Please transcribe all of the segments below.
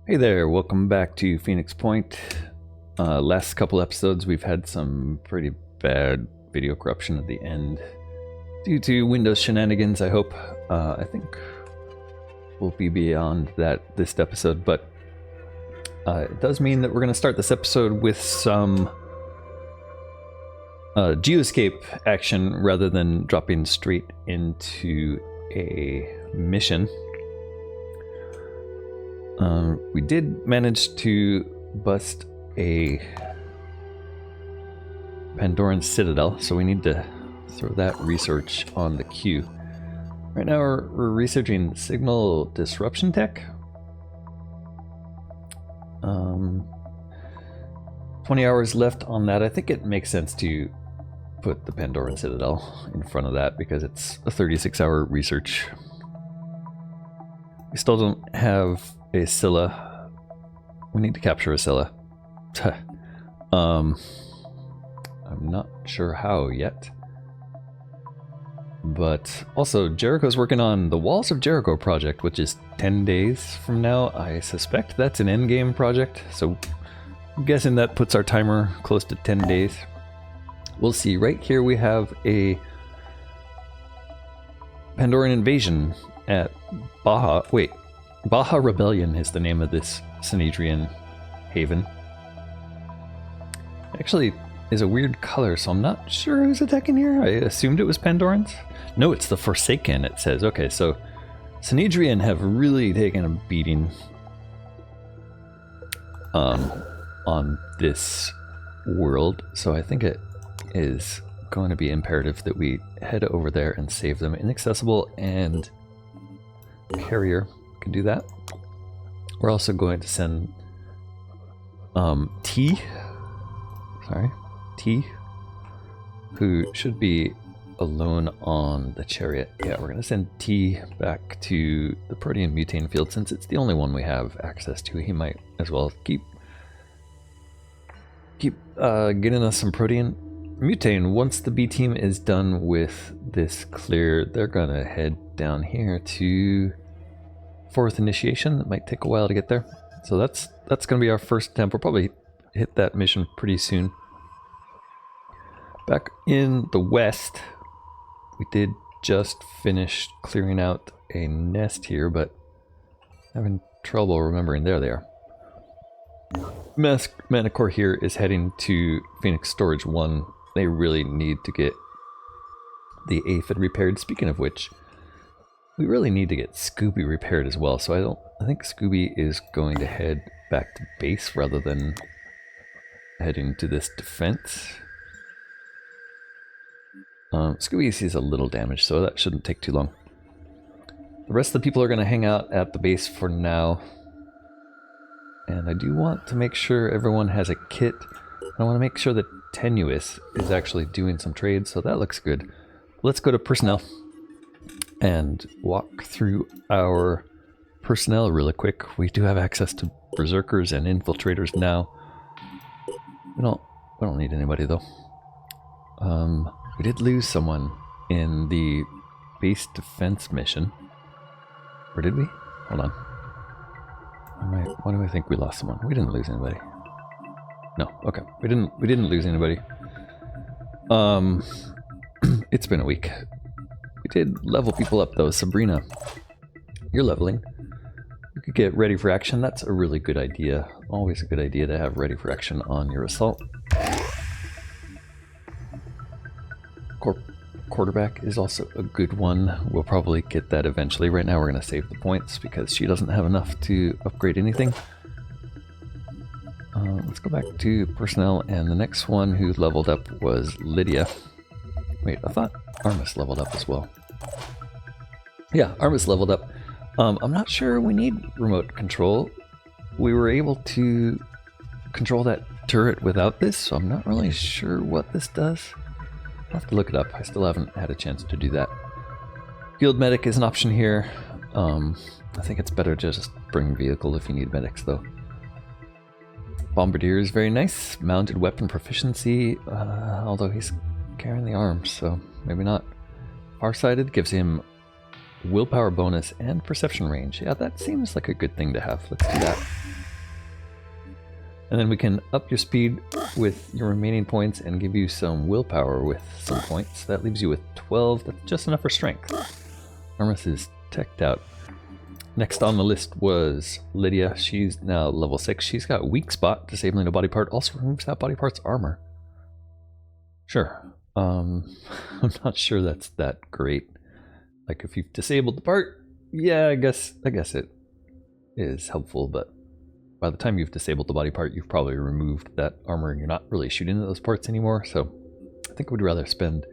Hey there, welcome back to Phoenix Point. Last couple episodes we've had some pretty bad video corruption at the end due to Windows shenanigans, I hope. I think we'll be beyond that this episode, but it does mean that we're going to start this episode with some geoscape action rather than dropping straight into a mission. We did manage to bust a Pandoran Citadel, so we need to throw that research on the queue. Right now we're researching signal disruption tech. 20 hours left on that. I think it makes sense to put the Pandoran Citadel in front of that because it's a 36-hour research. We still don't have a Scylla. We need to capture a Scylla. I'm not sure how yet. But also, Jericho's working on the Walls of Jericho project, which is 10 days from now. I suspect that's an endgame project, so I'm guessing that puts our timer close to 10 days. We'll see. Right here we have a Pandoran invasion at Baja. Wait. Baja Rebellion is the name of this Synedrion haven. Actually, is a weird color, so I'm not sure who's attacking here. I assumed it was Pandorans. No, it's the Forsaken, it says. Okay, so Synedrion have really taken a beating on this world, so I think it is going to be imperative that we head over there and save them. Inaccessible and carrier can do that. We're also going to send T, who should be alone on the chariot. Yeah, we're going to send T back to the protein mutane field since it's the only one we have access to. He might as well keep getting us some protein mutane. Once the B team is done with this clear, they're going to head down here to 4th initiation. It might take a while to get there, so that's going to be our first attempt. We'll probably hit that mission pretty soon. Back in the west, we did just finish clearing out a nest here, but having trouble remembering. There they are. Manicore here is heading to Phoenix Storage 1. They really need to get the aphid repaired. Speaking of which, we really need to get Scooby repaired as well, so I think Scooby is going to head back to base rather than heading to this defense. Scooby sees a little damage, so that shouldn't take too long. The rest of the people are going to hang out at the base for now. And I do want to make sure everyone has a kit. I want to make sure that Tenuous is actually doing some trades, so that looks good. Let's go to personnel and walk through our personnel really quick. We do have access to berserkers and infiltrators now. We don't need anybody though. We did lose someone in the base defense mission. Or did we? Hold on. Why do I think we lost someone? We didn't lose anybody. No, okay. We didn't lose anybody. It's been a week. We did level people up though. Sabrina, you're leveling. You could get ready for action. That's a really good idea. Always a good idea to have ready for action on your assault. Quarterback is also a good one. We'll probably get that eventually. Right now we're going to save the points because she doesn't have enough to upgrade anything. Let's go back to personnel, and the next one who leveled up was Lydia. Wait, I thought Armis leveled up as well. Yeah, Armis leveled up. I'm not sure we need remote control. We were able to control that turret without this, so I'm not really sure what this does. I'll have to look it up. I still haven't had a chance to do that. Field medic is an option here. I think it's better to just bring vehicle if you need medics though. Bombardier is very nice. Mounted weapon proficiency, although he's carrying the arms, so maybe not. Farsighted gives him willpower bonus, and perception range. Yeah, that seems like a good thing to have. Let's do that. And then we can up your speed with your remaining points and give you some willpower with some points. That leaves you with 12. That's just enough for strength. Armis is teched out. Next on the list was Lydia. She's now level 6. She's got weak spot, disabling a body part. Also removes that body part's armor. Sure. I'm not sure that's that great. Like if you've disabled the part, yeah, I guess it is helpful, but by the time you've disabled the body part, you've probably removed that armor and you're not really shooting at those parts anymore. So I think I would rather spend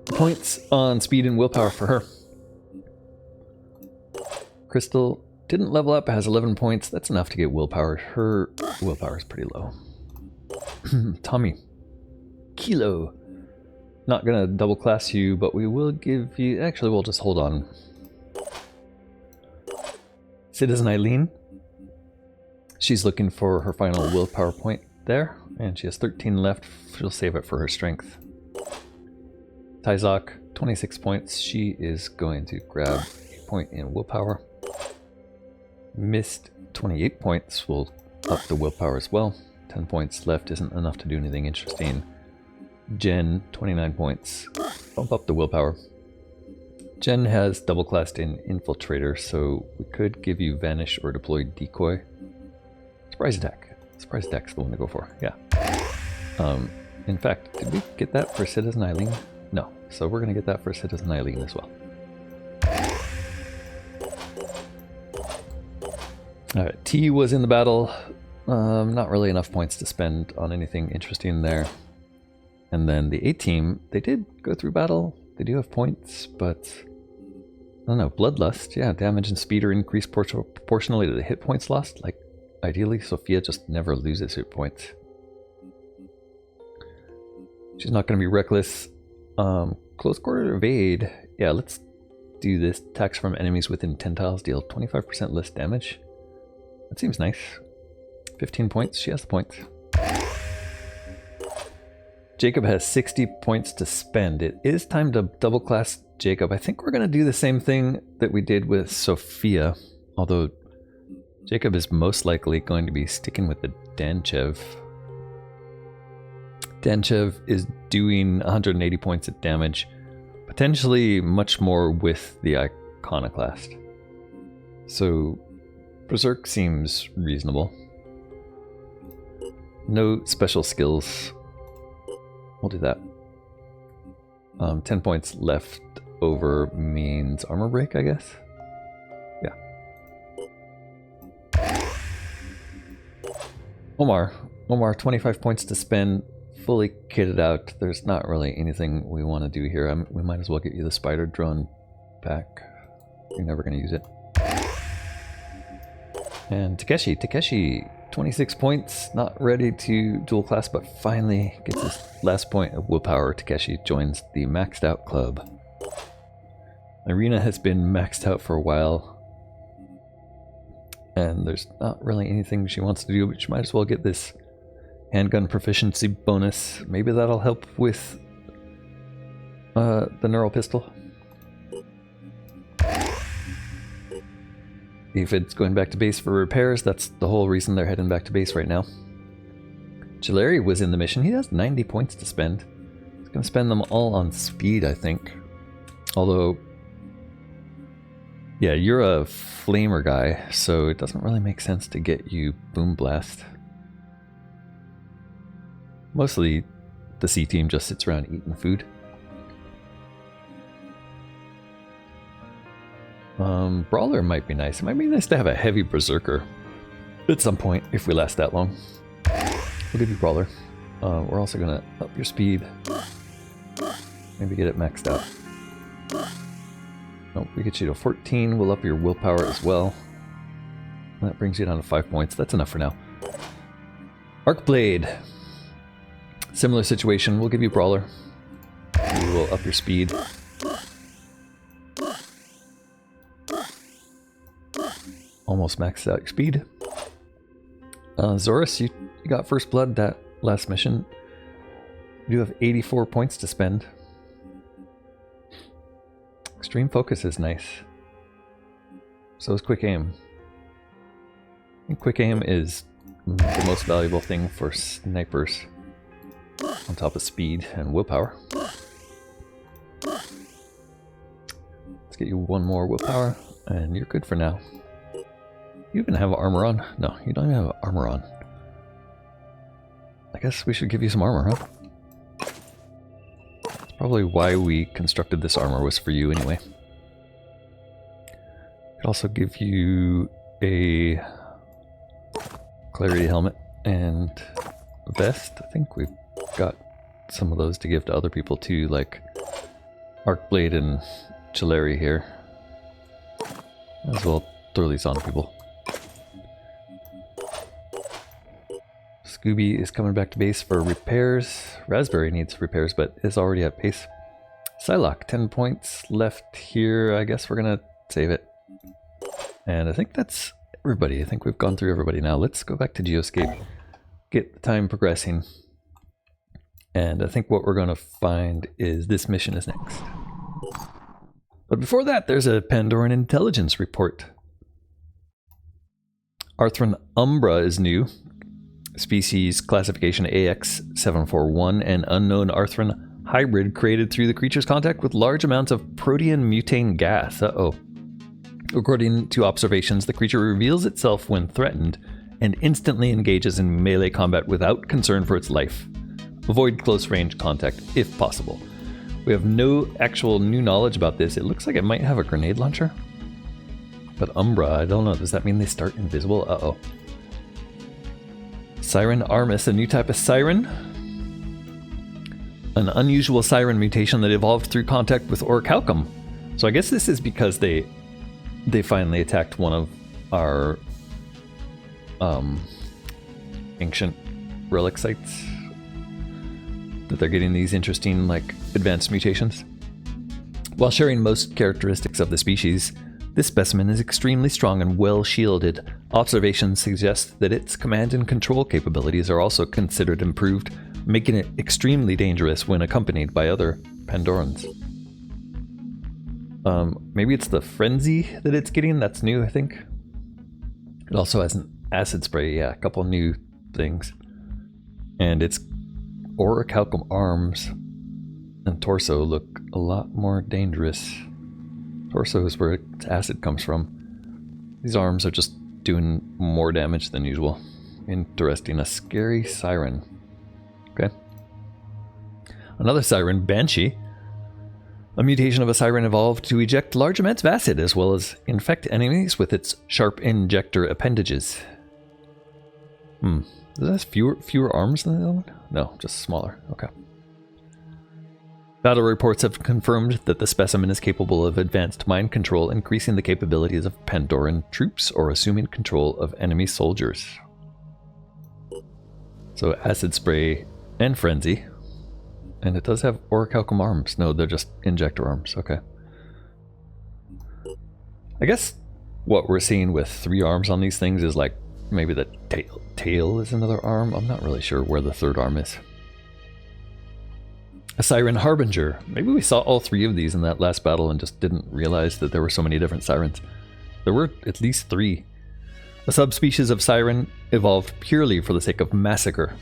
points on speed and willpower for her. Crystal didn't level up, has 11 points. That's enough to get willpower. Her willpower is pretty low. Tommy. Kilo. Not gonna double class you, but we will give you... Actually, we'll just hold on. Citizen Eileen. She's looking for her final willpower point there, and she has 13 left. She'll save it for her strength. Tyzok, 26 points. She is going to grab a point in willpower. Mist, 28 points. Will up the willpower as well. 10 points left isn't enough to do anything interesting. Jen, 29 points. Bump up the willpower. Jen has double classed in Infiltrator, so we could give you Vanish or Deploy Decoy. Surprise attack. Surprise attack's the one to go for, yeah. In fact, did we get that for Citizen Eileen? No, so we're going to get that for Citizen Eileen as well. Alright, T was in the battle. Not really enough points to spend on anything interesting there. And then the A-team, they did go through battle. They do have points, but... I don't know, Bloodlust, yeah, damage and speed are increased proportionally to the hit points lost. Like, ideally, Sophia just never loses hit points. She's not going to be reckless. Close quarter evade. Yeah, let's do this. Attacks from enemies within 10 tiles deal 25% less damage. That seems nice. 15 points. She has the points. Jacob has 60 points to spend. It is time to double class Jacob. I think we're going to do the same thing that we did with Sophia. Although Jacob is most likely going to be sticking with the Danchev. Danchev is doing 180 points of damage. Potentially much more with the Iconoclast. So Berserk seems reasonable. No special skills. We'll do that. 10 points left over means armor break, I guess? Yeah. Omar, 25 points to spend, fully kitted out. There's not really anything we want to do here. We might as well get you the spider drone back. You're never going to use it. And Takeshi, 26 points, not ready to dual class, but finally gets his last point of willpower. Takeshi joins the maxed out club. Irina has been maxed out for a while, and there's not really anything she wants to do, but she might as well get this handgun proficiency bonus. Maybe that'll help with the neural pistol. Aphid's going back to base for repairs. That's the whole reason they're heading back to base right now. Chilleri was in the mission. He has 90 points to spend. He's going to spend them all on speed, I think. Although, yeah, you're a flamer guy, so it doesn't really make sense to get you Boom Blast. Mostly the C team just sits around eating food. Brawler might be nice. It might be nice to have a heavy Berserker at some point if we last that long. We'll give you Brawler. We're also going to up your speed. Maybe get it maxed out. Oh, we get you to 14. We'll up your willpower as well. That brings you down to 5 points. That's enough for now. Arcblade. Similar situation. We'll give you Brawler. We will up your speed. Almost maxed out your speed. Zorus, you got first blood that last mission. You do have 84 points to spend. Extreme focus is nice. So is quick aim. And quick aim is the most valuable thing for snipers, on top of speed and willpower. Let's get you one more willpower, and you're good for now. You even have armor on? No, you don't even have armor on. I guess we should give you some armor, huh? That's probably why we constructed this armor, was for you anyway. Could also give you a clarity helmet and a vest. I think we've got some of those to give to other people too, like Arcblade and Chilleri here. Might as well throw these on people. Scooby is coming back to base for repairs. Raspberry needs repairs, but is already at base. Psylocke, 10 points left here. I guess we're gonna save it. And I think that's everybody. I think we've gone through everybody now. Let's go back to Geoscape, get the time progressing. And I think what we're going to find is this mission is next. But before that, there's a Pandoran intelligence report. Arthran Umbra is new. Species classification AX741, an unknown Arthran hybrid created through the creature's contact with large amounts of protean mutane gas. Uh-oh. According to observations, the creature reveals itself when threatened and instantly engages in melee combat without concern for its life. Avoid close-range contact if possible. We have no actual new knowledge about this. It looks like it might have a grenade launcher. But Umbra, I don't know. Does that mean they start invisible? Uh-oh. Siren Armis, a new type of siren. An unusual siren mutation that evolved through contact with orichalcum. So I guess this is because they finally attacked one of our ancient relic sites, that they're getting these interesting, like, advanced mutations. While sharing most characteristics of the species, this specimen is extremely strong and well shielded. Observations suggest that its command and control capabilities are also considered improved, making it extremely dangerous when accompanied by other Pandorans. Maybe it's the frenzy that it's getting. That's new, I think. It also has an acid spray. Yeah, a couple new things. And its orichalcum arms and torso look a lot more dangerous. Torso is where its acid comes from. These arms are just doing more damage than usual. Interesting. A scary siren. Okay. Another siren, Banshee. A mutation of a siren evolved to eject large amounts of acid as well as infect enemies with its sharp injector appendages. Does it have fewer arms than the other one? No, just smaller. Okay. Battle reports have confirmed that the specimen is capable of advanced mind control, increasing the capabilities of Pandoran troops or assuming control of enemy soldiers. So acid spray and frenzy. And it does have orichalcum arms. No, they're just injector arms. Okay. I guess what we're seeing with 3 arms on these things is like maybe the tail is another arm. I'm not really sure where the 3rd arm is. A Siren Harbinger. Maybe we saw all 3 of these in that last battle and just didn't realize that there were so many different sirens. There were at least 3. A subspecies of siren evolved purely for the sake of massacre.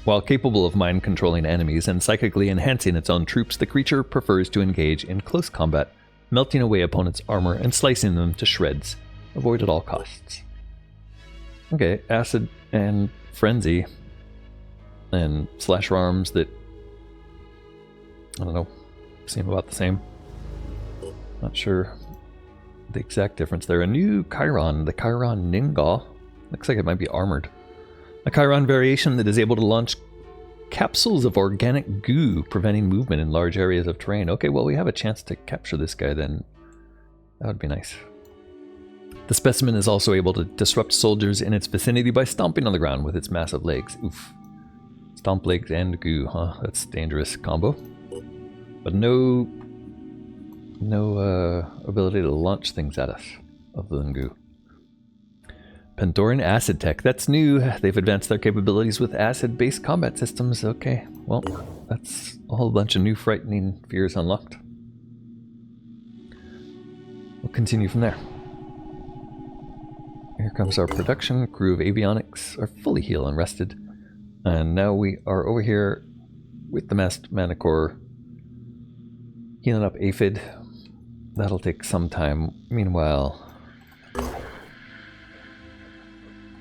While capable of mind-controlling enemies and psychically enhancing its own troops, the creature prefers to engage in close combat, melting away opponents' armor and slicing them to shreds. Avoid at all costs. Okay, acid and frenzy and slasher arms that, I don't know, seem about the same. Not sure the exact difference there. A new Chiron, the Chiron Ningal. Looks like it might be armored. A Chiron variation that is able to launch capsules of organic goo, preventing movement in large areas of terrain. Okay, well, we have a chance to capture this guy then. That would be nice. The specimen is also able to disrupt soldiers in its vicinity by stomping on the ground with its massive legs. Oof. Stomp legs and goo, huh? That's a dangerous combo. But no ability to launch things at us, other than goo. Pandoran Acid Tech. That's new. They've advanced their capabilities with acid-based combat systems. Okay, well, that's a whole bunch of new frightening fears unlocked. We'll continue from there. Here comes our production. Crew of avionics are fully healed and rested. And now we are over here with the masked Manicore healing up Aphid. That'll take some time. Meanwhile,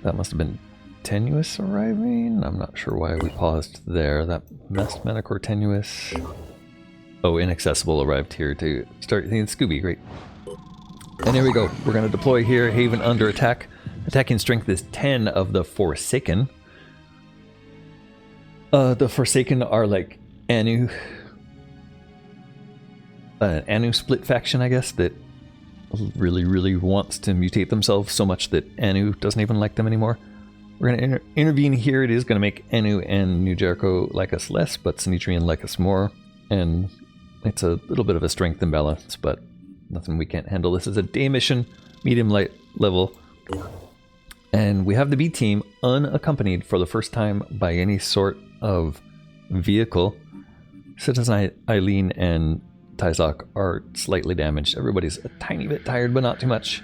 that must have been Tenuous arriving? I'm not sure why we paused there. That masked Manicore Tenuous. Oh, Inaccessible arrived here to start hitting Scooby. Great. And here we go. We're going to deploy here. Haven under attack. Attacking strength is 10 of the Forsaken. The Forsaken are like Anu. Anu split faction, I guess, that really wants to mutate themselves so much that Anu doesn't even like them anymore. We're going to intervene here. It is going to make Anu and New Jericho like us less, but Synedrion like us more. And it's a little bit of a strength imbalance, but nothing we can't handle. This is a day mission, medium light level. And we have the B team unaccompanied for the first time by any sort of vehicle. Citizen Eileen and Tyzok are slightly damaged. Everybody's a tiny bit tired, but not too much.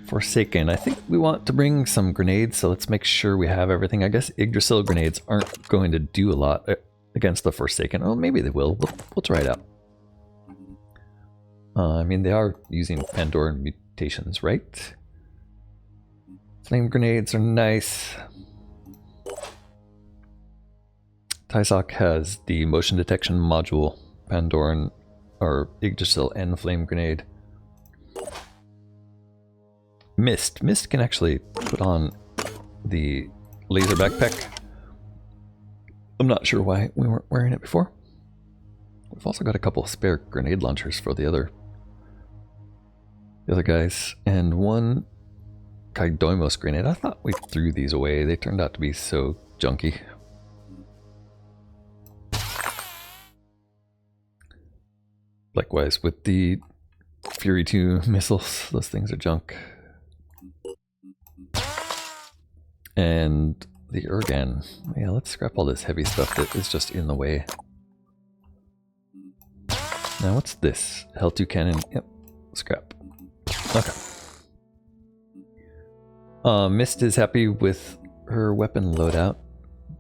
Forsaken. I think we want to bring some grenades, so let's make sure we have everything. I guess Yggdrasil grenades aren't going to do a lot against the Forsaken. Oh, maybe they will. We'll try it out. I mean, they are using Pandoran mutations, right? Flame grenades are nice. Tyzok has the motion detection module. Pandoran, or Yggdrasil, and Flame Grenade. Mist. Mist can actually put on the laser backpack. I'm not sure why we weren't wearing it before. We've also got a couple of spare grenade launchers for the other guys, and one Kaidoimos grenade. I thought we threw these away. They turned out to be so junky. Likewise with the Fury 2 missiles, those things are junk. And the Urgan. Yeah, let's scrap all this heavy stuff that is just in the way. Now what's this? Hell2 cannon. Yep, scrap. Okay. Mist is happy with her weapon loadout.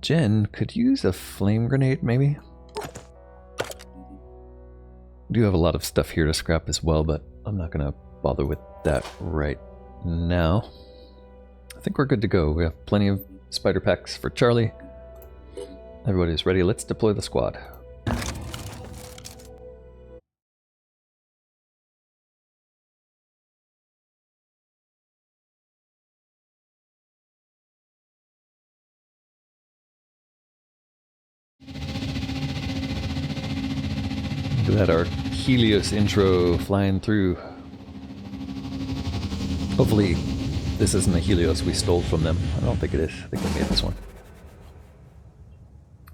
Jen could use a flame grenade, maybe? We do have a lot of stuff here to scrap as well, but I'm not going to bother with that right now. I think we're good to go. We have plenty of spider packs for Charlie. Everybody's ready. Let's deploy the squad. Look at that, our Helios intro flying through. Hopefully this isn't the Helios we stole from them. I don't think it is. I think we made this one.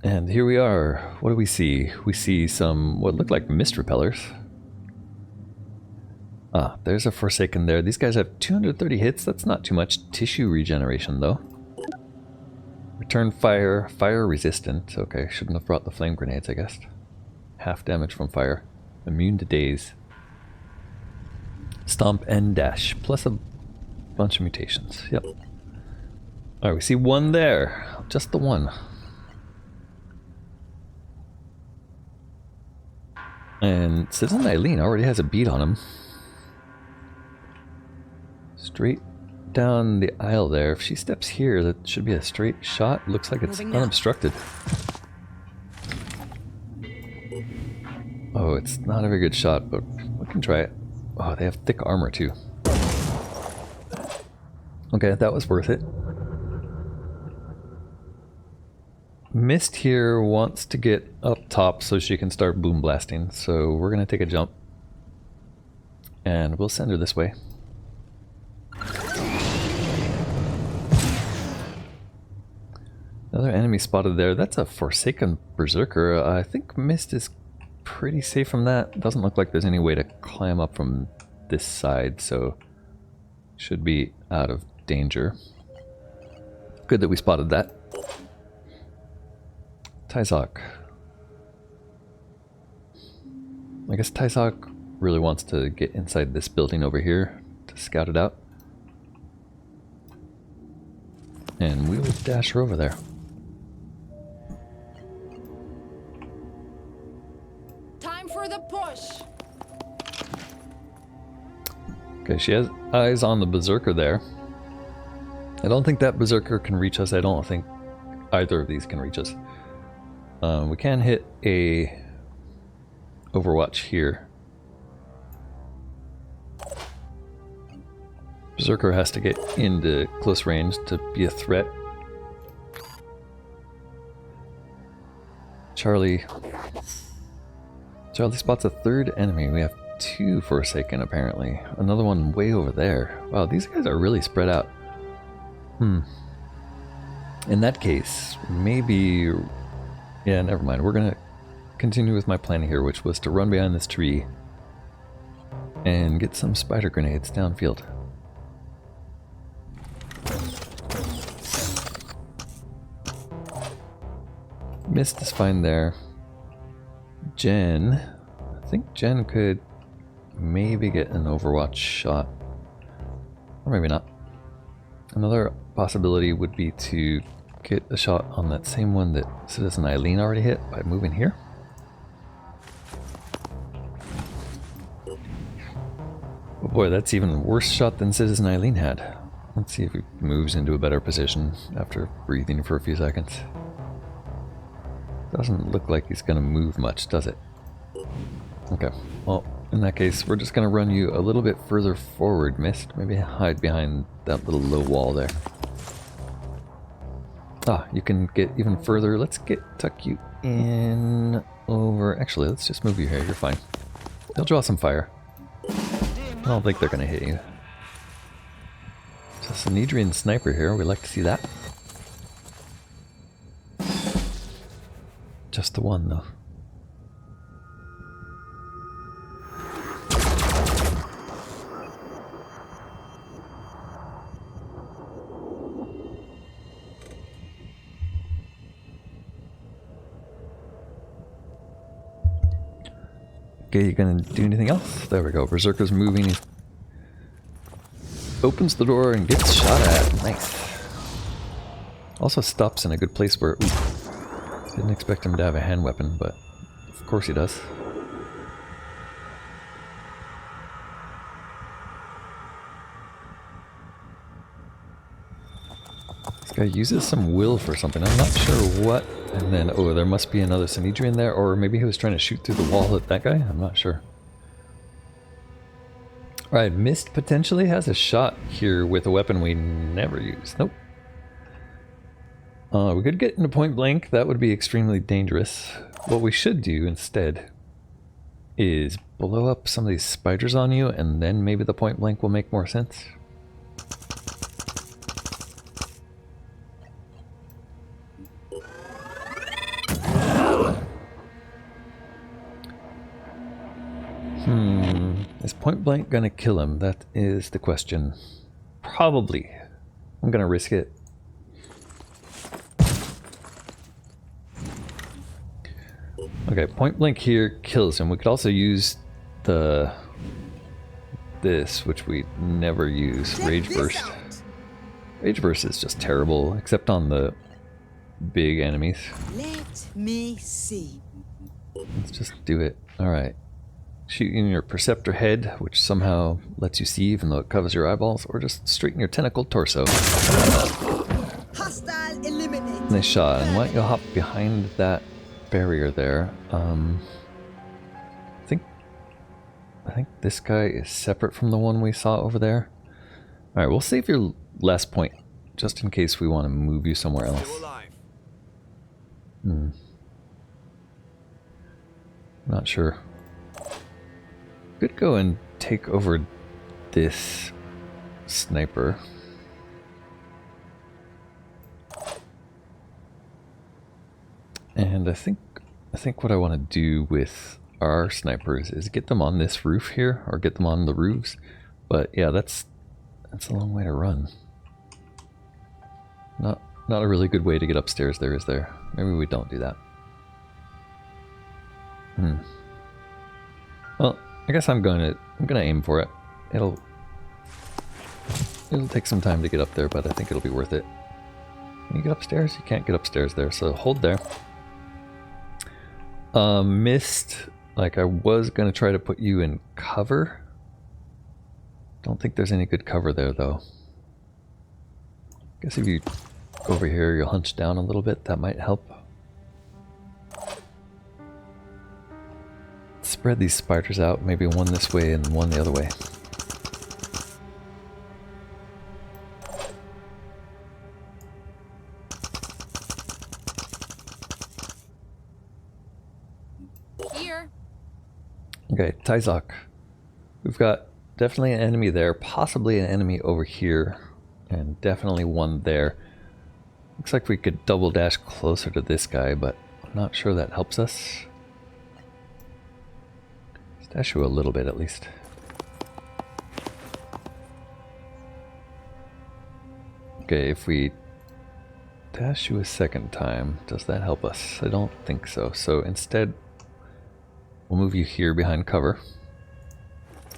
And here we are. What do we see? We see some what look like mist repellers. Ah, there's a Forsaken there. These guys have 230 hits. That's not too much tissue regeneration though. Return fire. Fire resistant. Okay, shouldn't have brought the flame grenades, I guess. Half damage from fire. Immune to daze. Stomp and dash. Plus a bunch of mutations. Yep. Alright, we see one there. Just the one. And Citizen Eileen already has a beat on him. Straight down the aisle there. If she steps here, that should be a straight shot. Looks like it's unobstructed. Oh, it's not a very good shot, but we can try it. Oh, they have thick armor too. Okay, that was worth it. Mist here wants to get up top so she can start boom blasting, so we're gonna take a jump. And we'll send her this way. Another enemy spotted there. That's a Forsaken Berserker. I think Mist is pretty safe from that. Doesn't look like there's any way to climb up from this side, so should be out of danger. Good that we spotted that. Tyzok. I guess Tyzok really wants to get inside this building over here to scout it out. And we will dash her over there. Time for the push. Okay, she has eyes on the berserker there. I don't think that berserker can reach us. I don't think either of these can reach us. We can hit a Overwatch here. Berserker has to get into close range to be a threat. Charlie spots a third enemy. We have 2 Forsaken apparently. Another one way over there. Wow, these guys are really spread out. In that case, maybe... Yeah, never mind. We're gonna continue with my plan here, which was to run behind this tree and get some spider grenades downfield. Mist is fine there. Jen... I think Jen could maybe get an Overwatch shot. Or maybe not. Another possibility would be to get a shot on that same one that Citizen Eileen already hit by moving here. Oh boy, that's even a worse shot than Citizen Eileen had. Let's see if he moves into a better position after breathing for a few seconds. Doesn't look like he's going to move much, does it? Okay, well, in that case, we're just going to run you a little bit further forward, Mist. Maybe hide behind that little low wall there. Ah, you can get even further. Let's tuck you in over... Actually, let's just move you here. You're fine. They'll draw some fire. I don't think they're going to hit you. So Synedrion sniper here. We like to see that. Just the one, though. Okay, you gonna do anything else? There we go. Berserker's moving. He opens the door and gets shot at. Nice. Also stops in a good place where... Ooh, didn't expect him to have a hand weapon, but of course he does. This guy uses some will for something. I'm not sure what. And then, oh, there must be another Synedrion there, or maybe he was trying to shoot through the wall at that guy? I'm not sure. Alright, Mist potentially has a shot here with a weapon we never use. Nope. We could get into point blank. That would be extremely dangerous. What we should do instead is blow up some of these spiders on you, and then maybe the point blank will make more sense. Is point blank gonna kill him? That is the question. Probably. I'm gonna risk it. Okay, point blank here kills him. We could also use this, which we never use, Rage Burst. Rage Burst is just terrible, except on the big enemies. Let me see. Let's just do it. Alright. Shoot in your Perceptor head, which somehow lets you see even though it covers your eyeballs, or just straight in your tentacled torso. Hostile eliminated. Nice shot. And why don't you hop behind that barrier there? I think this guy is separate from the one we saw over there. Alright, we'll save your last point, just in case we want to move you somewhere else. Not sure. Could go and take over this sniper. And I think what I want to do with our snipers is get them on this roof here, or get them on the roofs. But yeah, that's a long way to run. Not a really good way to get upstairs there, is there? Maybe we don't do that. Well, I guess I'm gonna aim for it. It'll take some time to get up there, but I think it'll be worth it. Can you get upstairs? You can't get upstairs there, so hold there. Mist, like I was gonna try to put you in cover. Don't think there's any good cover there though. Guess if you go over here, you'll hunch down a little bit, that might help. Spread these spiders out, maybe one this way and one the other way. Here. Okay, Tyzok. We've got definitely an enemy there, possibly an enemy over here, and definitely one there. Looks like we could double dash closer to this guy, but I'm not sure that helps us. Let's dash you a little bit at least. Okay, if we dash you a second time, does that help us? I don't think so. So instead, we'll move you here behind cover.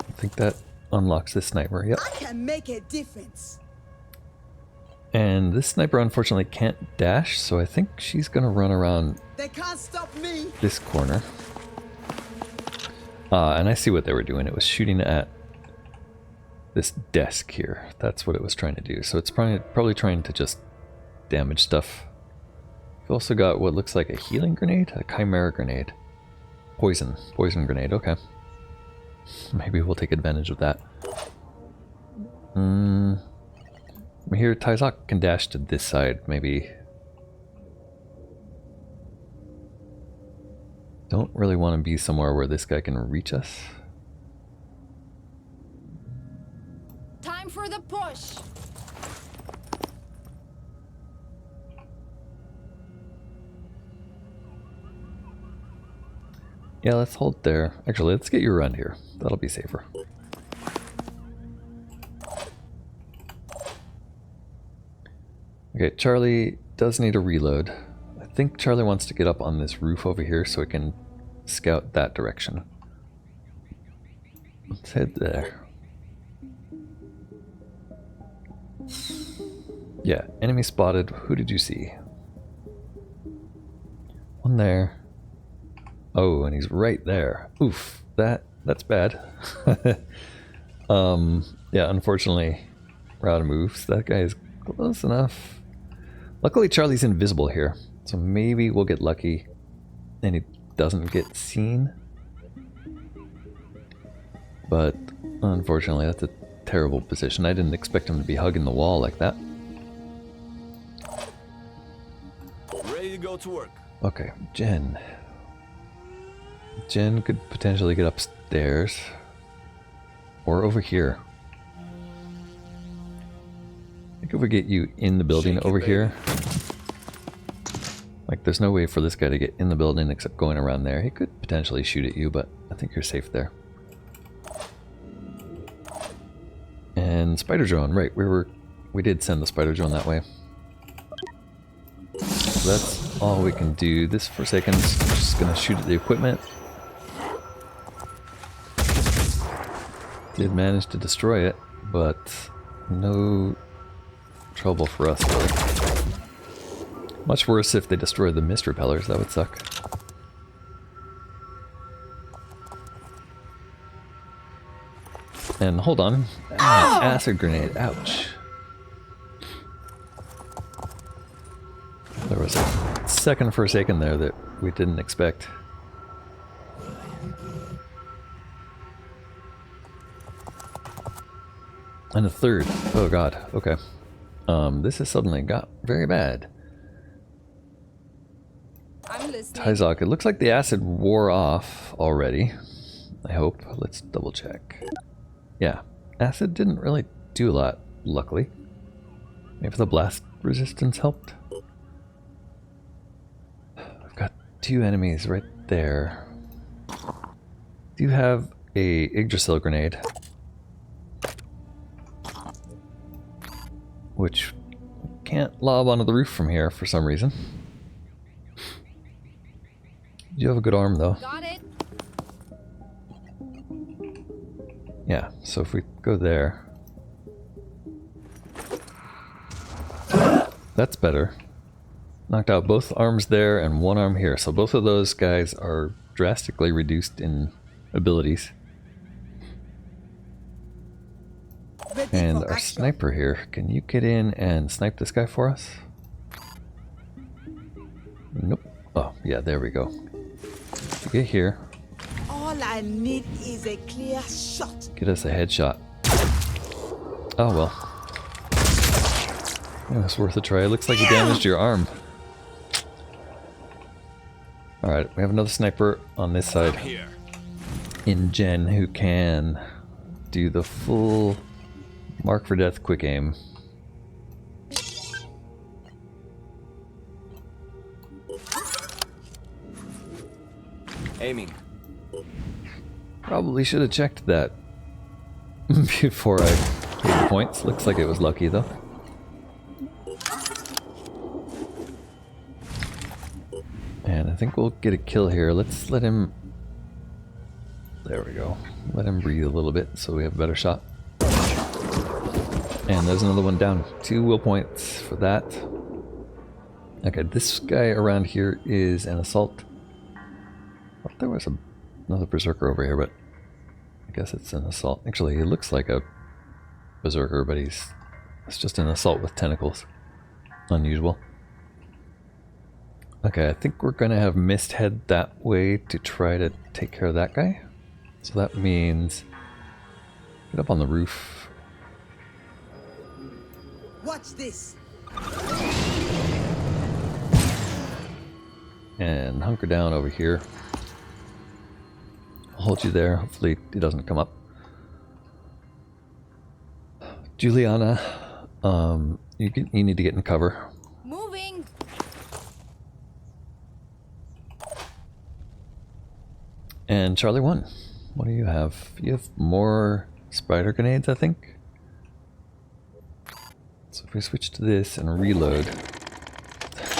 I think that unlocks this sniper. Yep. I can make a difference. And this sniper unfortunately can't dash, so I think she's gonna run around They can't stop me. this corner. And I see what they were doing. It was shooting at this desk here. That's what it was trying to do. So it's probably trying to just damage stuff. We've also got what looks like a healing grenade, a chimera grenade. Poison grenade, okay. Maybe we'll take advantage of that. Here, Tyzok can dash to this side, maybe. Don't really want to be somewhere where this guy can reach us. Time for the push. Yeah, let's hold there. Actually, let's get you around here. That'll be safer. Okay, Charlie does need a reload. I think Charlie wants to get up on this roof over here so he can scout that direction. Let's head there. Yeah, enemy spotted. Who did you see? One there. Oh, and he's right there. Oof, that's bad. Yeah, unfortunately, we're out of moves. That guy is close enough. Luckily, Charlie's invisible here, so maybe we'll get lucky and he doesn't get seen. But unfortunately, that's a terrible position. I didn't expect him to be hugging the wall like that. Ready to go to work. Okay, Jen. Jen could potentially get upstairs or over here. I think if we get you in the building over here, like there's no way for this guy to get in the building except going around there. He could potentially shoot at you, but I think you're safe there. And spider drone, right? We did send the spider drone that way. So that's all we can do. This Forsakens just gonna shoot at the equipment. Did manage to destroy it, but no trouble for us really. Much worse if they destroy the mist repellers, that would suck. And hold on. Ah, acid grenade, ouch. There was a second Forsaken there that we didn't expect. And a third. Oh god, okay. This has suddenly got very bad. I'm listening. Tyzok, it looks like the acid wore off already. I hope. Let's double check. Yeah, acid didn't really do a lot, luckily. Maybe the blast resistance helped. I've got two enemies right there. Do you have a Yggdrasil grenade? Which can't lob onto the roof from here for some reason. You have a good arm though. Got it. Yeah, so if we go there. That's better. Knocked out both arms there and one arm here. So both of those guys are drastically reduced in abilities. Ready And for our action. sniper here, can you get in and snipe this guy for us? Nope. Oh, yeah, there we go. Get here. All I need is a clear shot. Get us a headshot. Oh, well. It was worth a try. It looks like you damaged your arm. Alright, we have another sniper on this side. Here. In Gen who can do the full mark for death quick aim. Aiming. Probably should have checked that before I gave the points. Looks like it was lucky though. And I think we'll get a kill here. Let's let him... There we go. Let him breathe a little bit so we have a better shot. And there's another one down. 2 will points for that. Okay, this guy around here is an assault. I thought there was another berserker over here, but I guess it's an assault. Actually, he looks like a berserker, but it's just an assault with tentacles. Unusual. Okay, I think we're gonna have Mist head that way to try to take care of that guy. So that means get up on the roof. Watch this. And hunker down over here. I'll hold you there. Hopefully he doesn't come up. Juliana, you need to get in cover. Moving. And Charlie 1, what do you have? You have more spider grenades, I think. So if we switch to this and reload,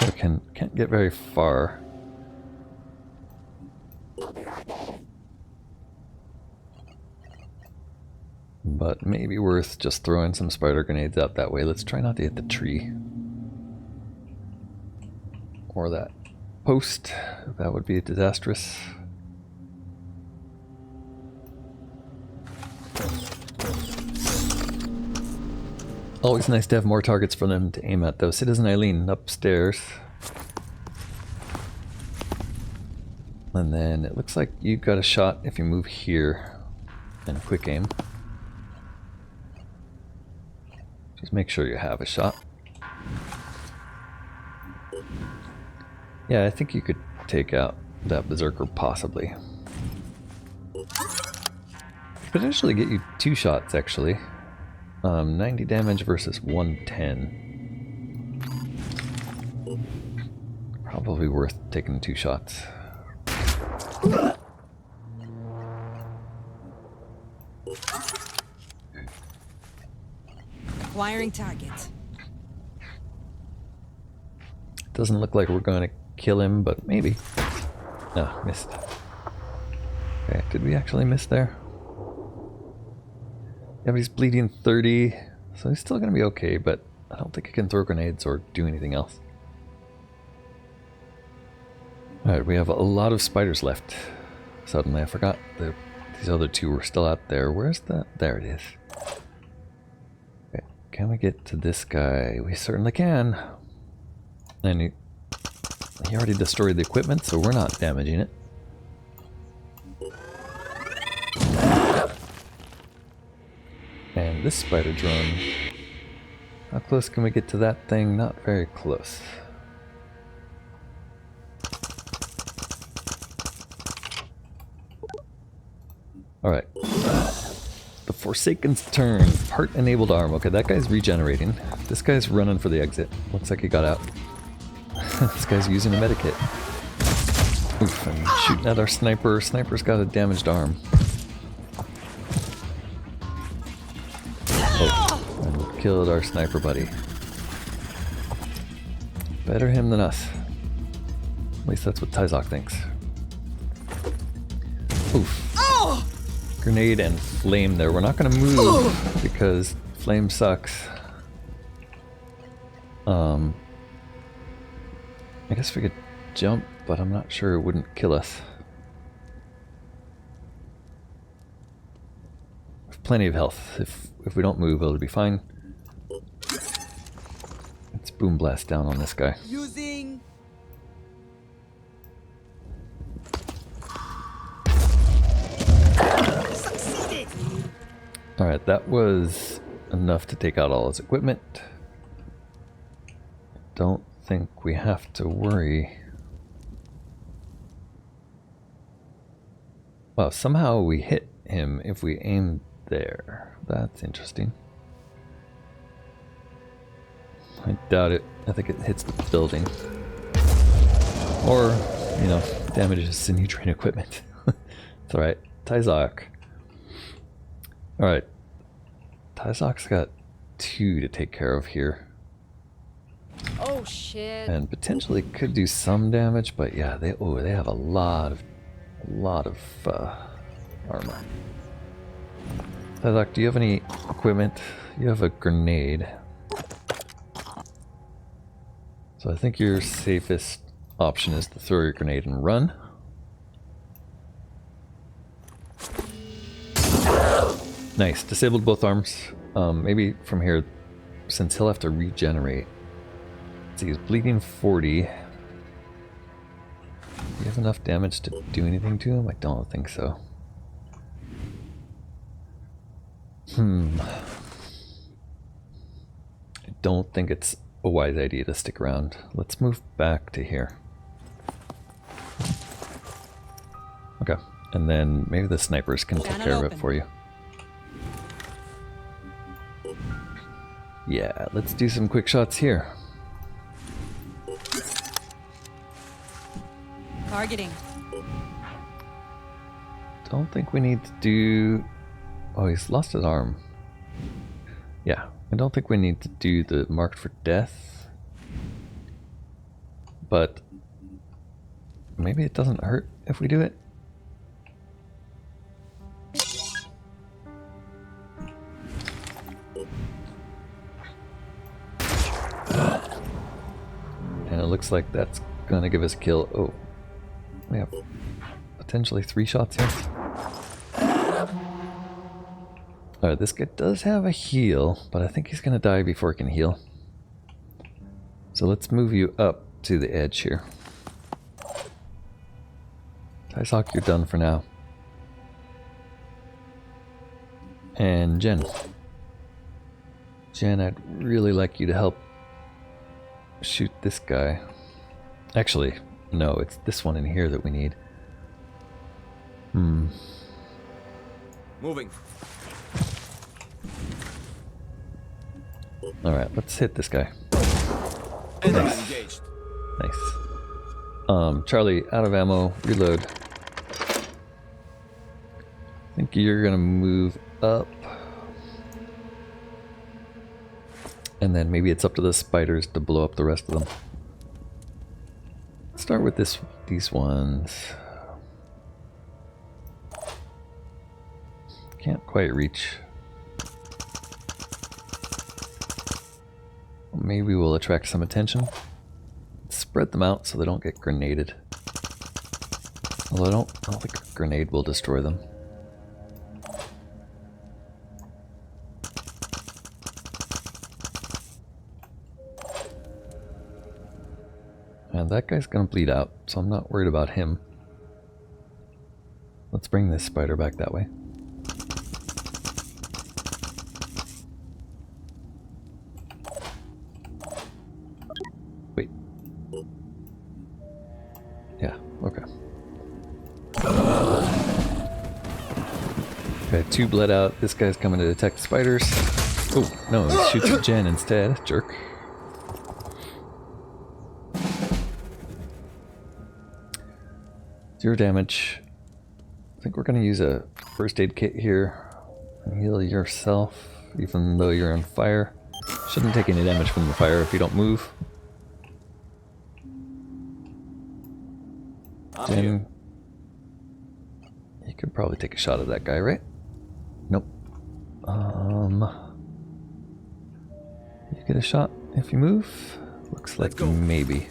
we can't get very far. But maybe worth just throwing some spider grenades out that way. Let's try not to hit the tree. Or that post. That would be disastrous. Always nice to have more targets for them to aim at though. Citizen Eileen upstairs. And then it looks like you got a shot if you move here and quick aim. Just make sure you have a shot. Yeah, I think you could take out that berserker possibly. Potentially get you 2 shots actually. 90 damage versus 110. Probably worth taking 2 shots. Wiring target. Doesn't look like we're going to kill him, but maybe. No, missed. Okay, did we actually miss there? Yeah, he's bleeding 30, so he's still going to be okay, but I don't think he can throw grenades or do anything else. Alright, we have a lot of spiders left. Suddenly, I forgot these other 2 were still out there. Where's the... There it is. Okay, can we get to this guy? We certainly can. And he already destroyed the equipment, so we're not damaging it. And this spider drone, how close can we get to that thing? Not very close. Alright. The Forsaken's turn. Part enabled arm. Okay, that guy's regenerating. This guy's running for the exit. Looks like he got out. This guy's using a medikit. Oof, and shooting at our sniper. Sniper's got a damaged arm. Oh, and killed our sniper buddy. Better him than us. At least that's what Tyzok thinks. Oof. Grenade and flame there. We're not going to move because flame sucks. I guess we could jump, but I'm not sure it wouldn't kill us. We have plenty of health. If we don't move, it'll be fine. Let's boom blast down on this guy. Using. Succeeded. Alright, that was enough to take out all his equipment. Don't think we have to worry. Wow, somehow we hit him if we aim there. That's interesting. I doubt it. I think it hits the building. Or, you know, damages Synedrion equipment. It's alright. Tyzok. Alright. Tyzok's got 2 to take care of here. Oh shit. And potentially could do some damage, but yeah, they have a lot of armor. Tyzok, do you have any equipment? You have a grenade. So I think your safest option is to throw your grenade and run. Nice, disabled both arms. Maybe from here, since he'll have to regenerate. Let's see, he's bleeding 40. Do you have enough damage to do anything to him? I don't think so. I don't think it's a wise idea to stick around. Let's move back to here. Okay, and then maybe the snipers can take care of it for you. Yeah, let's do some quick shots here. Targeting. Don't think we need to do... Oh, he's lost his arm. Yeah, I don't think we need to do the marked for death. But maybe it doesn't hurt if we do it. And it looks like that's gonna give us a kill. Oh, we have potentially 3 shots here. Alright, this guy does have a heal, but I think he's gonna die before he can heal. So let's move you up to the edge here. Tyzok, you're done for now. And Jen. Jen, I'd really like you to help shoot this guy. Actually, no, it's this one in here that we need. Moving. Alright, let's hit this guy. Enemy Nice. engaged. Nice. Charlie, out of ammo, reload. I think you're gonna move up. And then maybe it's up to the spiders to blow up the rest of them. Let's start with these ones. Can't quite reach. Maybe we'll attract some attention. Spread them out so they don't get grenaded. Although I don't think a grenade will destroy them. And that guy's gonna bleed out, so I'm not worried about him. Let's bring this spider back that way. Wait. Yeah, okay. Okay, 2 bled out. This guy's coming to detect spiders. Oh, no, he shoots at Jen instead. Jerk. Zero damage. I think we're going to use a first aid kit here and heal yourself, even though you're on fire. Shouldn't take any damage from the fire if you don't move. Jen, you could probably take a shot at that guy, right? Nope. You get a shot if you move? Looks like maybe.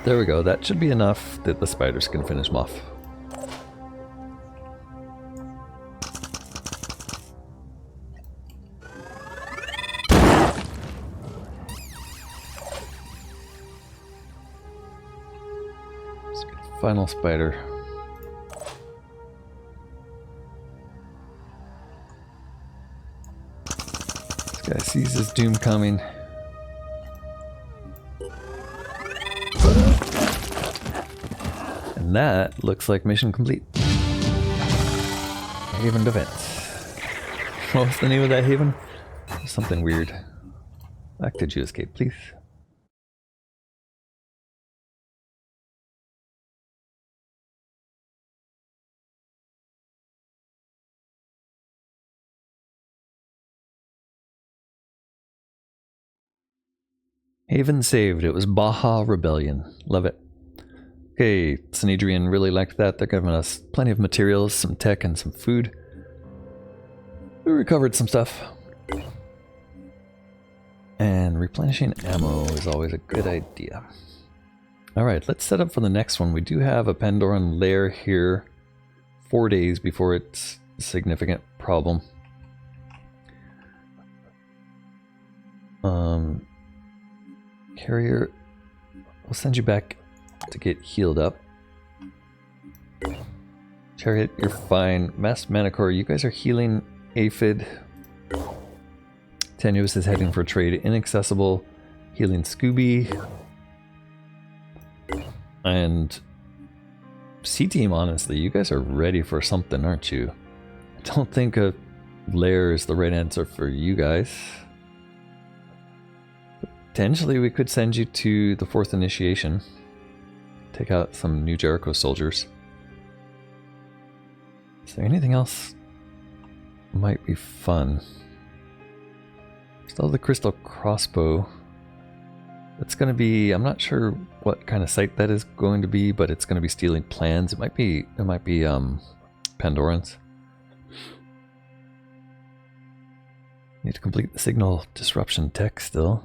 There we go. That should be enough that the spiders can finish them off. Let's get the final spider. This guy sees his doom coming. And that looks like mission complete. Haven defense. What was the name of that haven? Something weird. Back did you escape, please? Haven saved. It was Baja Rebellion. Love it. Okay, Synedrion really liked that. They're giving us plenty of materials, some tech, and some food. We recovered some stuff. And replenishing ammo is always a good idea. Alright, let's set up for the next one. We do have a Pandoran lair here. 4 days before it's a significant problem. Carrier, we'll send you back to get healed up. Chariot, you're fine. Masked Manticore, you guys are healing. Aphid. Tenuous is heading for trade. Inaccessible, healing Scooby. And C-Team, honestly, you guys are ready for something, aren't you? I don't think a lair is the right answer for you guys. Potentially we could send you to the 4th initiation. Take out some New Jericho soldiers. Is there anything else might be fun? Still the crystal crossbow. It's going to be, I'm not sure what kind of site that is going to be, but it's going to be stealing plans. It might be Pandorans. Need to complete the signal disruption tech still.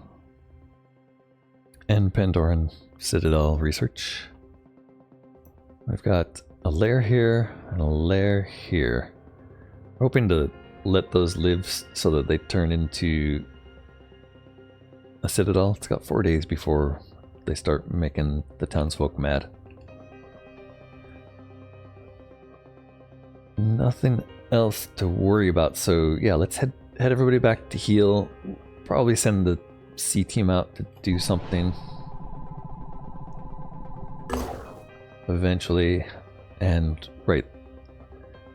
And Pandoran Citadel research. We've got a lair here and a lair here. We're hoping to let those live so that they turn into a citadel. It's got 4 days before they start making the townsfolk mad. Nothing else to worry about, so yeah, let's head everybody back to heal. Probably send the C-Team out to do something eventually. And right,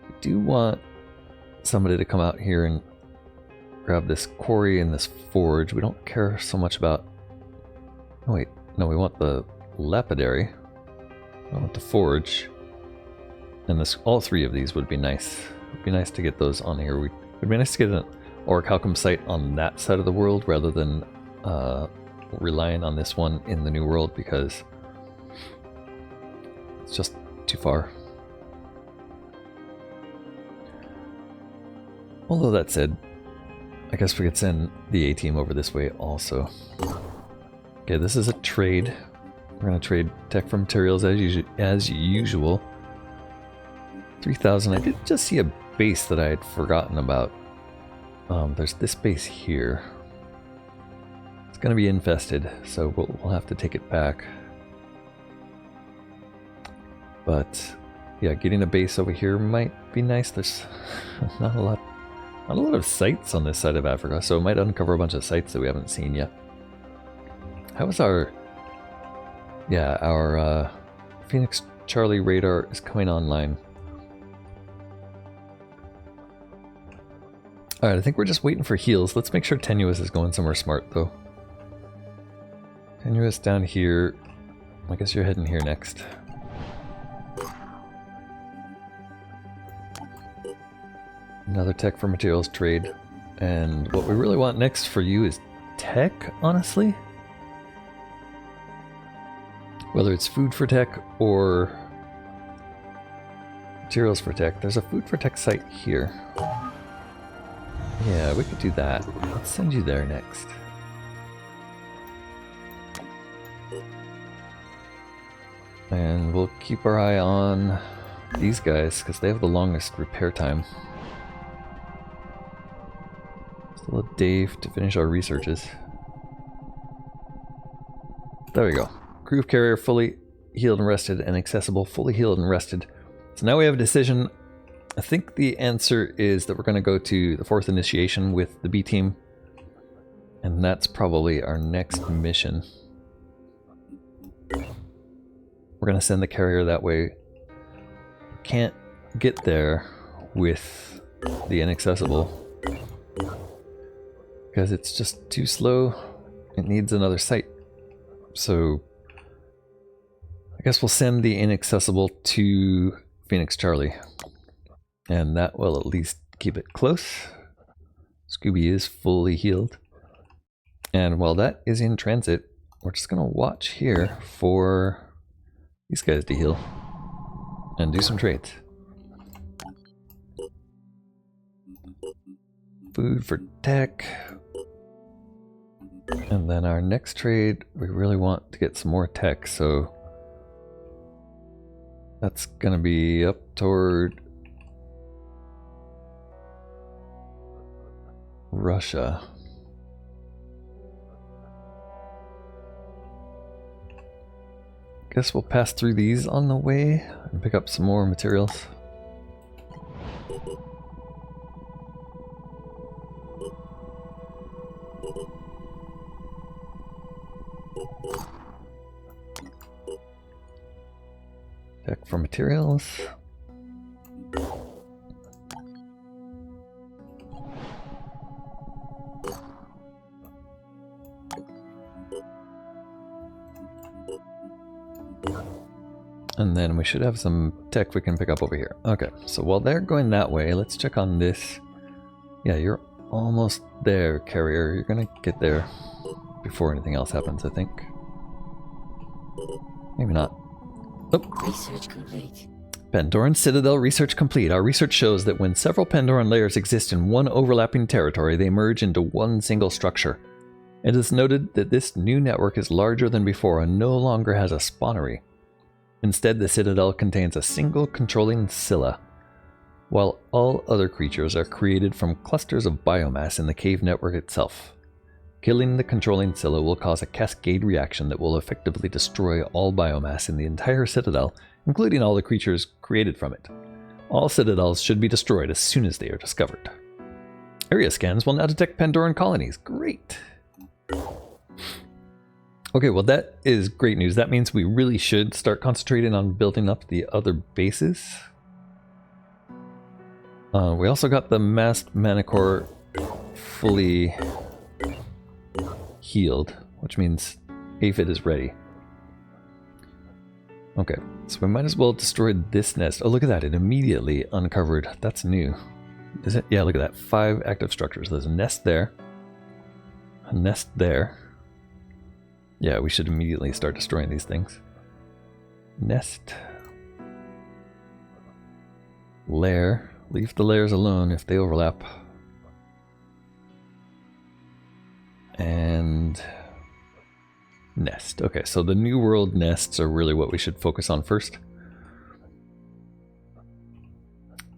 we do want somebody to come out here and grab this quarry and this forge. We don't care so much about, oh wait, no, we want the lapidary, I want the forge, and this, all 3 of these would be nice. It would be nice to get those on here. It would be nice to get an orichalcum site on that side of the world rather than relying on this one in the New World, because it's just too far. Although that said, I guess we could send the A-Team over this way also. Okay, this is a trade. We're going to trade tech for materials as usual. 3,000. I did just see a base that I had forgotten about. There's this base here. It's going to be infested, so we'll have to take it back. But yeah, getting a base over here might be nice. There's not a lot of sites on this side of Africa, so it might uncover a bunch of sites that we haven't seen yet. How is our... Yeah, our Phoenix Charlie radar is coming online. Alright, I think we're just waiting for heals. Let's make sure Tenuous is going somewhere smart, though. Tenuous down here. I guess you're heading here next. Another tech for materials trade. And what we really want next for you is tech, honestly. Whether it's food for tech or materials for tech. There's a food for tech site here. Yeah, we could do that. Let's send you there next. And we'll keep our eye on these guys, because they have the longest repair time. Still a day to finish our researches. There we go. Crew carrier fully healed and rested, and accessible fully healed and rested. So now we have a decision. I think the answer is that we're going to go to the 4th initiation with the B team. And that's probably our next mission. We're going to send the carrier that way. Can't get there with the inaccessible because it's just too slow. It needs another site. So I guess we'll send the inaccessible to Phoenix Charlie, and that will at least keep it close. Scooby is fully healed, and while that is in transit, we're just gonna watch here for these guys to heal and do some trades. Food for tech. And then our next trade, we really want to get some more tech, so that's gonna be up toward Russia. Guess we'll pass through these on the way and pick up some more materials. Check for materials. And then we should have some tech we can pick up over here. Okay, so while they're going that way, let's check on this. Yeah, you're almost there, carrier. You're gonna get there before anything else happens, I think. Maybe not. Oh. Research complete. Pandoran Citadel research complete. Our research shows that when several Pandoran layers exist in one overlapping territory, they merge into one single structure. It is noted that this new network is larger than before and no longer has a spawnery. Instead, the Citadel contains a single controlling Scylla, while all other creatures are created from clusters of biomass in the cave network itself. Killing the controlling Scylla will cause a cascade reaction that will effectively destroy all biomass in the entire Citadel, including all the creatures created from it. All Citadels should be destroyed as soon as they are discovered. Area scans will now detect Pandoran colonies. Great! Okay, well that is great news. That means we really should start concentrating on building up the other bases. We also got the masked Manicore fully healed, which means Aphid is ready. Okay, so we might as well destroy this nest. Oh, look at that. It immediately uncovered. That's new. Is it? Yeah, look at that. 5 active structures. There's a nest there. A nest there. Yeah, we should immediately start destroying these things. Nest. Lair. Leave the layers alone if they overlap. And nest. Okay, so the New World nests are really what we should focus on first.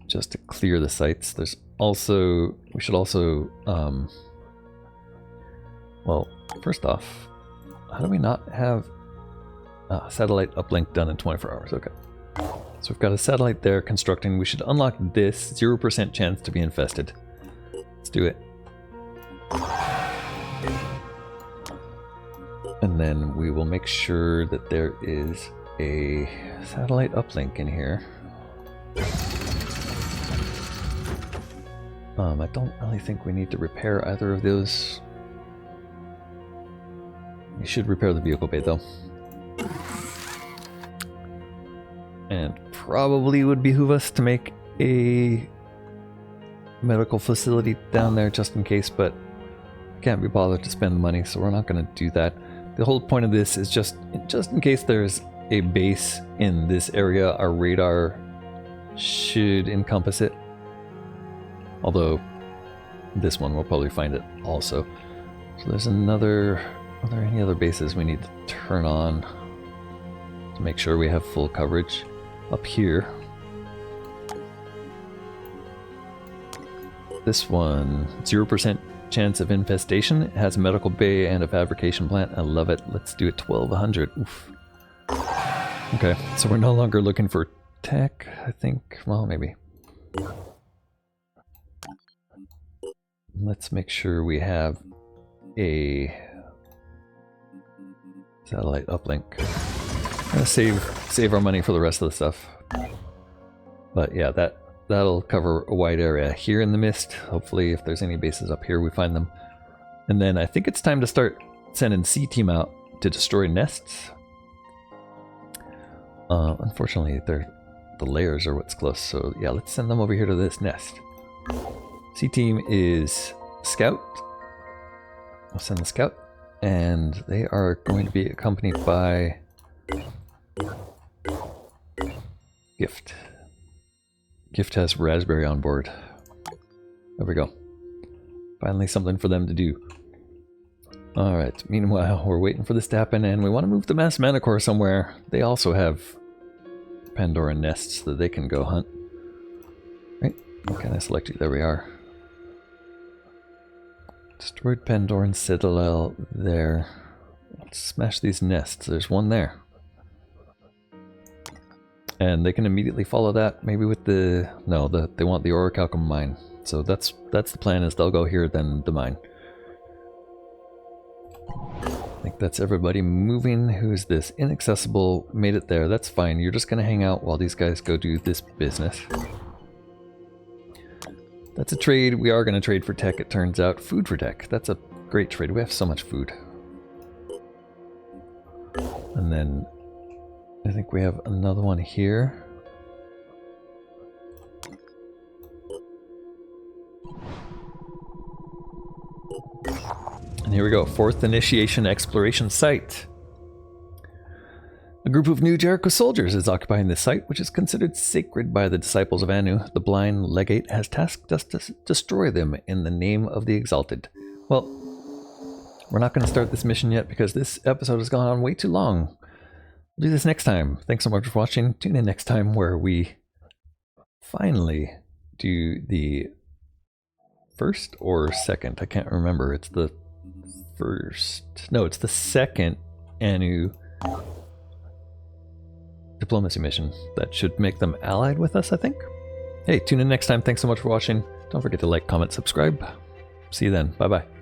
Just to clear the sites. There's also, we should also, well, first off, how do we not have satellite uplink done in 24 hours? Okay. So we've got a satellite there constructing. We should unlock this 0% chance to be infested. Let's do it. And then we will make sure that there is a satellite uplink in here. I don't really think we need to repair either of those. We should repair the vehicle bay though. And probably would behoove us to make a medical facility down there just in case, but can't be bothered to spend the money, so we're not going to do that. The whole point of this is just in case there's a base in this area, our radar should encompass it. Although this one will probably find it also. So there's another. Are there any other bases we need to turn on? to make sure we have full coverage up here. This one, 0% chance of infestation. It has a medical bay and a fabrication plant. I love it. Let's do it 1200. Oof. Okay, so we're no longer looking for tech, I think. Well, maybe. Let's make sure we have a satellite uplink. I'm gonna save our money for the rest of the stuff. But yeah, that'll cover a wide area here in the mist. Hopefully, if there's any bases up here, we find them. And then I think it's time to start sending C-Team out to destroy nests. Unfortunately, the layers are what's close. So yeah, let's send them over here to this nest. C-Team is Scout. I'll send the Scout. And they are going to be accompanied by Gift. Gift has Raspberry on board. There we go. Finally something for them to do. Alright, meanwhile, we're waiting for this to happen, and we want to move the Mass Manticore somewhere. They also have Pandora nests that they can go hunt. Right? What can I select you? There we are. Destroyed Pandoran Citadel there. Let's smash these nests. There's one there. And they can immediately follow that, maybe with the... No, they want the Orichalcum mine. So that's the plan, is they'll go here, then the mine. I think that's everybody moving. Who's this? Inaccessible made it there. That's fine. You're just going to hang out while these guys go do this business. That's a trade. We are going to trade for tech, it turns out. Food for tech. That's a great trade. We have so much food. And then I think we have another one here. And here we go. 4th Initiation Exploration Site. A group of New Jericho soldiers is occupying this site, which is considered sacred by the disciples of Anu. The blind legate has tasked us to destroy them in the name of the Exalted. Well, we're not going to start this mission yet because this episode has gone on way too long. We'll do this next time. Thanks so much for watching. Tune in next time where we finally do the first or second. I can't remember. It's the first. No, it's the second Anu diplomacy mission. That should make them allied with us, I think. Hey, tune in next time. Thanks so much for watching. Don't forget to like, comment, subscribe. See you then. Bye-bye.